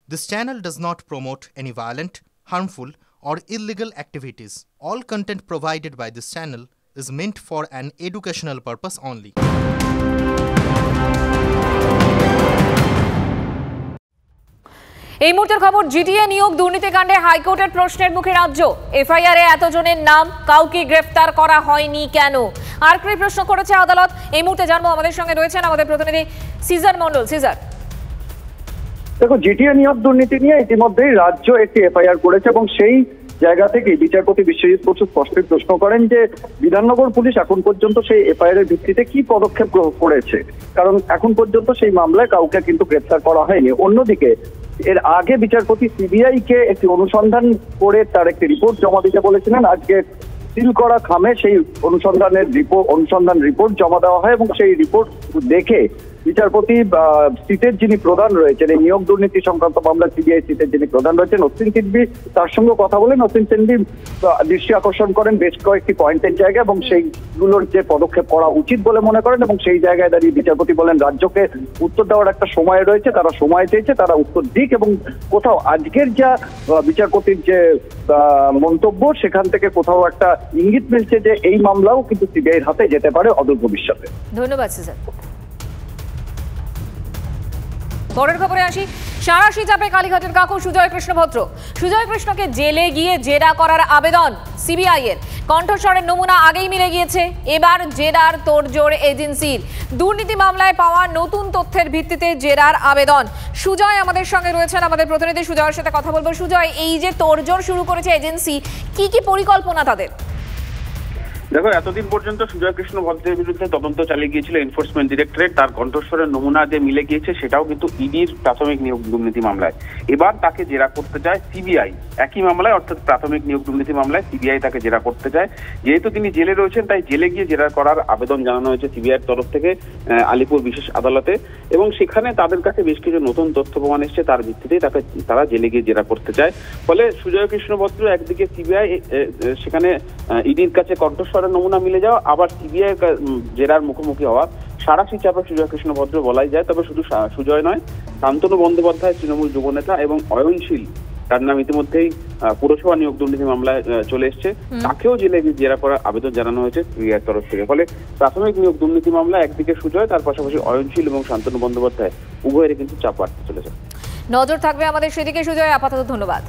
This channel does not promote any violent, harmful, or illegal activities. All content provided by this channel is meant for an educational purpose only. এই মুহূর্তের খবর, GTA নিয়োগ দুর্নীতিকাণ্ডে হাইকোর্টের প্রশ্নের মুখে রাজ্য। FIR এ এতজনের নাম, কাউকে গ্রেফতার করা হয়নি কেন? আর কি প্রশ্ন করেছে আদালত? এই মুহূর্তে জানবো। আমাদের সঙ্গে রয়েছেন আমাদের প্রতিনিধি সিজার মন্ডল। সিজার, দেখো, জিটিএ নিয়োগ দুর্নীতি নিয়ে ইতিমধ্যেই রাজ্য একটি এফআইআর করেছে এবং সেই জায়গা থেকে বিচারপতি বিশ্বজিৎ বসু স্পষ্ট প্রশ্ন করেন যে বিধাননগর পুলিশ এখন পর্যন্ত সেই এফআইআর এর ভিত্তিতে কি পদক্ষেপ করেছে, কারণ এখন পর্যন্ত সেই মামলায় কাউকে কিন্তু গ্রেফতার করা হয়নি। অন্যদিকে এর আগে বিচারপতি সিবিআই কে একটি অনুসন্ধান করে তার একটি রিপোর্ট জমা দিতে বলেছিলেন। আজকে সিল করা খামে সেই অনুসন্ধান রিপোর্ট জমা দেওয়া হয় এবং সেই রিপোর্ট দেখে বিচারপতি সিটের যিনি প্রধান রয়েছেন এই নিয়োগ দুর্নীতি সংক্রান্ত মামলা সিবিআই সিটের যিনি প্রধান রয়েছেন অশ্বিন সিংভি, তার সঙ্গে কথা বলেন। অশ্বিন সিংভি দৃষ্টি আকর্ষণ করেন বেশ কয়েকটি পয়েন্টের জায়গা এবং সেইগুলোর যে পদক্ষেপ করা উচিত বলে মনে করেন এবং সেই জায়গায় দাঁড়িয়ে বিচারপতি বলেন রাজ্যকে উত্তর দেওয়ার একটা সময় রয়েছে, তারা সময় চেয়েছে, তারা উত্তর দিক। এবং কোথাও আজকের যা বিচারপতির যে মন্তব্য সেখান থেকে কোথাও একটা ইঙ্গিত মিলছে যে এই মামলাও কিন্তু সিবিআইয়ের হাতে যেতে পারে অদূর ভবিষ্যতে। ধন্যবাদ স্যার। পরের খবরে আসি। সাঁড়াশি চাপে কালীঘাটের কাকু সুজয় কৃষ্ণ ভদ্র। সুজয় কৃষ্ণকে জেলে গিয়ে জেরা করার আবেদন সিবিআই এর। কণ্ঠস্বরের নমুনা আগেই মিলে গিয়েছে। এবার জেরার তোড়জোড় এজেন্সির। দুর্নীতি মামলায় পাওয়া নতুন তথ্যের ভিত্তিতে জেরার আবেদন। সুজয় আমাদের সঙ্গে রয়েছেন, আমাদের প্রতিনিধি। সুজয়ের সাথে কথা বলবো। সুজয়, এই যে তোড়জোড় শুরু করেছে এজেন্সি, কি পরিকল্পনা তাদের? দেখো, এতদিন পর্যন্ত সুজয় কৃষ্ণ ভদ্রের বিরুদ্ধে তদন্ত চালিয়ে গিয়েছিল এনফোর্সমেন্ট ডিরেক্টরেট। তার কণ্ঠস্বরের নমুনা যে মিলে গিয়েছে সেটাও কিন্তু ইডির প্রাথমিক নিয়োগ দুর্নীতি মামলায়। এবার তাকে জেরা করতে চায় সিবিআই একই মামলায়, অর্থাৎ প্রাথমিক নিয়োগ দুর্নীতি মামলায় সিবিআই তাকে জেরা করতে চায়। যেহেতু তিনি জেলে রয়েছেন তাই জেলে গিয়ে জেরা করার আবেদন জানানো হয়েছে সিবিআইয়ের তরফ থেকে আলিপুর বিশেষ আদালতে এবং সেখানে তাদের কাছে বেশ কিছু নতুন তথ্য প্রমাণ এসেছে, তার ভিত্তিতেই তারা জেলে গিয়ে জেরা করতে চায়। ফলে সুজয় কৃষ্ণ ভদ্র একদিকে সিবিআই সেখানে ইডির কাছে কণ্ঠস্বরের নমুনা মিলে যাওয়া, আবার সিবিআই জেরার মুখোমুখি হওয়া। সাঁড়াশি চাপে সুজয় কৃষ্ণ ভদ্র বলাই যায়। তবে শুধু সুজয় নয়, শান্তনু বন্দ্যোপাধ্যায় তৃণমূল যুবনেতা এবং অয়নশীল, তার নাম ইতিমধ্যেই পুরসভা নিয়োগ দুর্নীতি মামলায় চলে এসছে, তাকেও জেলে জেরা করার আবেদন জানানো হয়েছে সিবিআইয়ের তরফ থেকে। ফলে প্রাথমিক নিয়োগ দুর্নীতি মামলা একদিকে সুজয়, তার পাশাপাশি অয়নশীল এবং শান্তনু বন্দ্যোপাধ্যায় উভয়েরই কিন্তু চাপ বাড়তে চলেছে। নজর থাকবে আমাদের সেদিকে। সুজয়, আপাতত ধন্যবাদ।